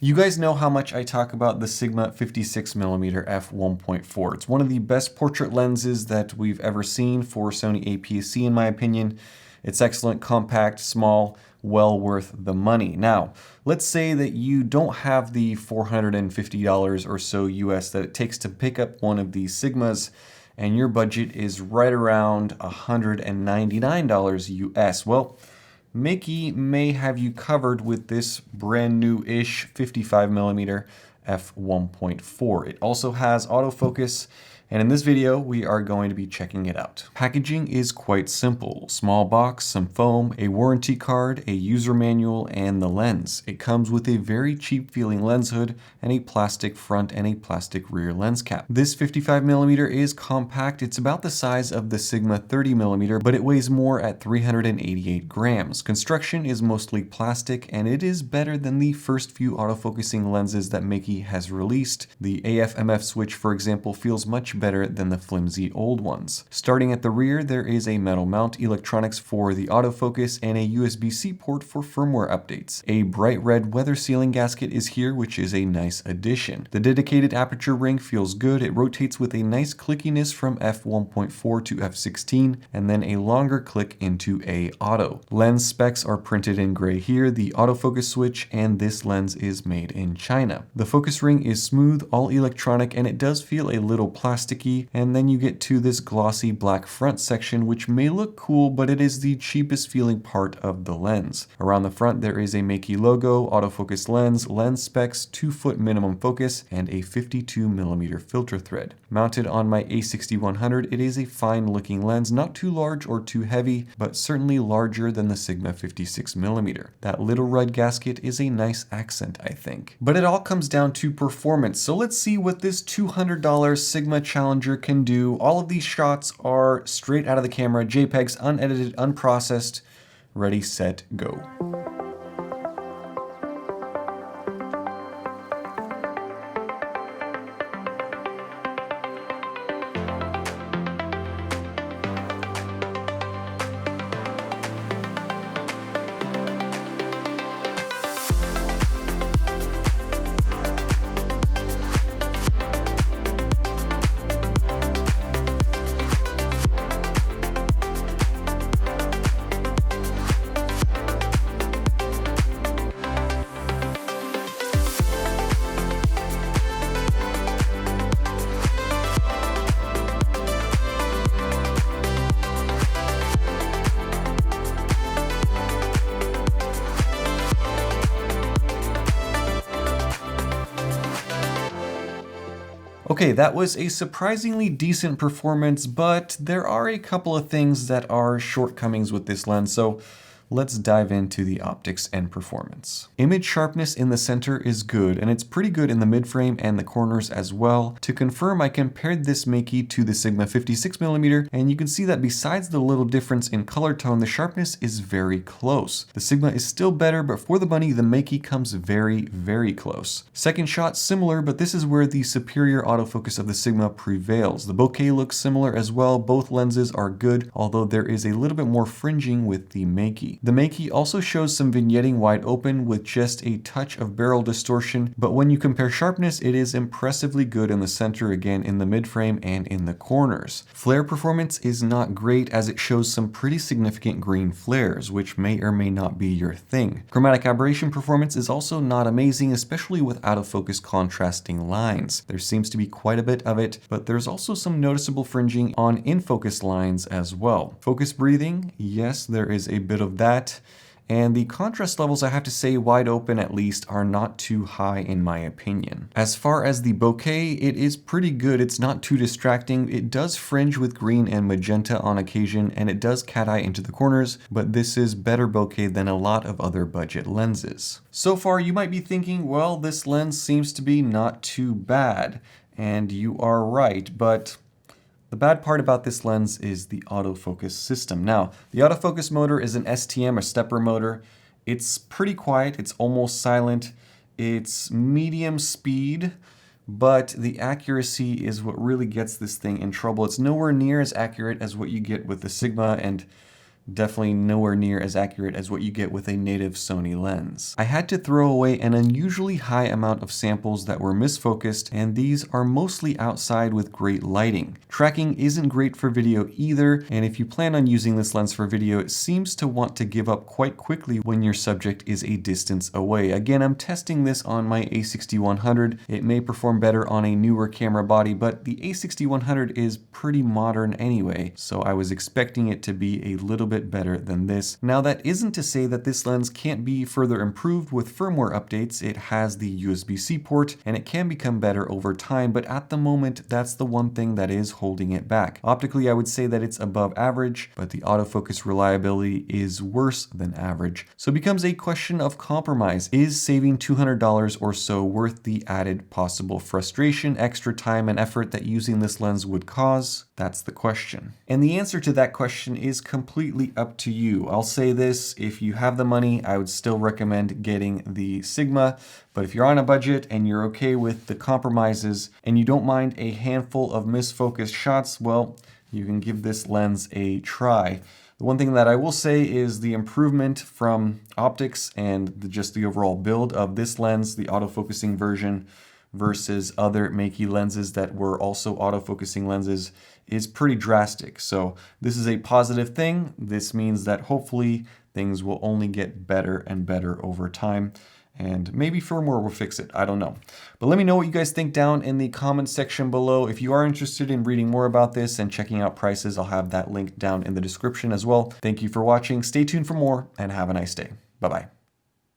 You guys know how much I talk about the Sigma 56mm f1.4. It's one of the best portrait lenses that we've ever seen for Sony APS-C in my opinion. It's excellent, compact, small, well worth the money. Now, let's say that you don't have the $450 or so US that it takes to pick up one of these Sigmas, and your budget is right around $199 US. Well, Meike may have you covered with this brand new-ish 55mm f1.4. It also has autofocus, and in this video, we are going to be checking it out. Packaging is quite simple. Small box, some foam, a warranty card, a user manual, and the lens. It comes with a very cheap feeling lens hood and a plastic front and a plastic rear lens cap. This 55mm is compact. It's about the size of the Sigma 30mm, but it weighs more at 388 grams. Construction is mostly plastic, and it is better than the first few autofocusing lenses that Meike has released. The AF-MF switch, for example, feels much better than the flimsy old ones. Starting at the rear, there is a metal mount, electronics for the autofocus, and a USB-C port for firmware updates. A bright red weather sealing gasket is here, which is a nice addition. The dedicated aperture ring feels good. It rotates with a nice clickiness from f1.4 to f16, and then a longer click into A auto. Lens specs are printed in gray here, the autofocus switch, and this lens is made in China. The focus ring is smooth, all electronic, and it does feel a little plasticky, and then you get to this glossy black front section, which may look cool, but it is the cheapest feeling part of the lens. Around the front, there is a Meike logo, autofocus lens specs, 2-foot minimum focus, and a 52mm filter thread. Mounted on my A6100, it is a fine looking lens, not too large or too heavy, but certainly larger than the Sigma 56mm. That little red gasket is a nice accent, I think. But it all comes down to performance, so let's see what this $200 Sigma Challenger can do. All of these shots are straight out of the camera, JPEGs, unedited, unprocessed, ready, set, go. Okay, that was a surprisingly decent performance, but there are a couple of things that are shortcomings with this lens, so let's dive into the optics and performance. Image sharpness in the center is good, and it's pretty good in the midframe and the corners as well. To confirm, I compared this Meike to the Sigma 56mm, and you can see that besides the little difference in color tone, the sharpness is very close. The Sigma is still better, but for the money, the Meike comes very, very close. Second shot, similar, but this is where the superior autofocus of the Sigma prevails. The bokeh looks similar as well. Both lenses are good, although there is a little bit more fringing with the Meike. The Meike also shows some vignetting wide open with just a touch of barrel distortion, but when you compare sharpness, it is impressively good in the center, again in the midframe and in the corners. Flare performance is not great as it shows some pretty significant green flares, which may or may not be your thing. Chromatic aberration performance is also not amazing, especially with out of focus contrasting lines. There seems to be quite a bit of it, but there's also some noticeable fringing on in-focus lines as well. Focus breathing, yes, there is a bit of that. And the contrast levels, I have to say, wide open at least, are not too high in my opinion. As far as the bokeh, it is pretty good. It's not too distracting. It does fringe with green and magenta on occasion, and it does cat eye into the corners, but this is better bokeh than a lot of other budget lenses. So far, you might be thinking, well, this lens seems to be not too bad, and you are right, but the bad part about this lens is the autofocus system. Now, the autofocus motor is an STM, a stepper motor. It's pretty quiet, it's almost silent, it's medium speed, but the accuracy is what really gets this thing in trouble. It's nowhere near as accurate as what you get with the Sigma, and definitely nowhere near as accurate as what you get with a native Sony lens. I had to throw away an unusually high amount of samples that were misfocused, and these are mostly outside with great lighting. Tracking isn't great for video either, and if you plan on using this lens for video, it seems to want to give up quite quickly when your subject is a distance away. Again, I'm testing this on my a6100. It may perform better on a newer camera body, but the a6100 is pretty modern anyway, so I was expecting it to be a little bit better than this. Now, that isn't to say that this lens can't be further improved with firmware updates. It has the USB-C port, and it can become better over time, but at the moment, that's the one thing that is holding it back. Optically, I would say that it's above average, but the autofocus reliability is worse than average. So it becomes a question of compromise. Is saving $200 or so worth the added possible frustration, extra time, and effort that using this lens would cause? That's the question. And the answer to that question is completely up to you. I'll say this, if you have the money, I would still recommend getting the Sigma, but if you're on a budget and you're okay with the compromises and you don't mind a handful of misfocused shots, well, you can give this lens a try. The one thing that I will say is the improvement from optics and just the overall build of this lens, the autofocusing version, versus other Meike lenses that were also autofocusing lenses, is pretty drastic. So this is a positive thing. This means that hopefully things will only get better and better over time. And maybe firmware will fix it. I don't know. But let me know what you guys think down in the comments section below. If you are interested in reading more about this and checking out prices, I'll have that link down in the description as well. Thank you for watching. Stay tuned for more and have a nice day. Bye-bye.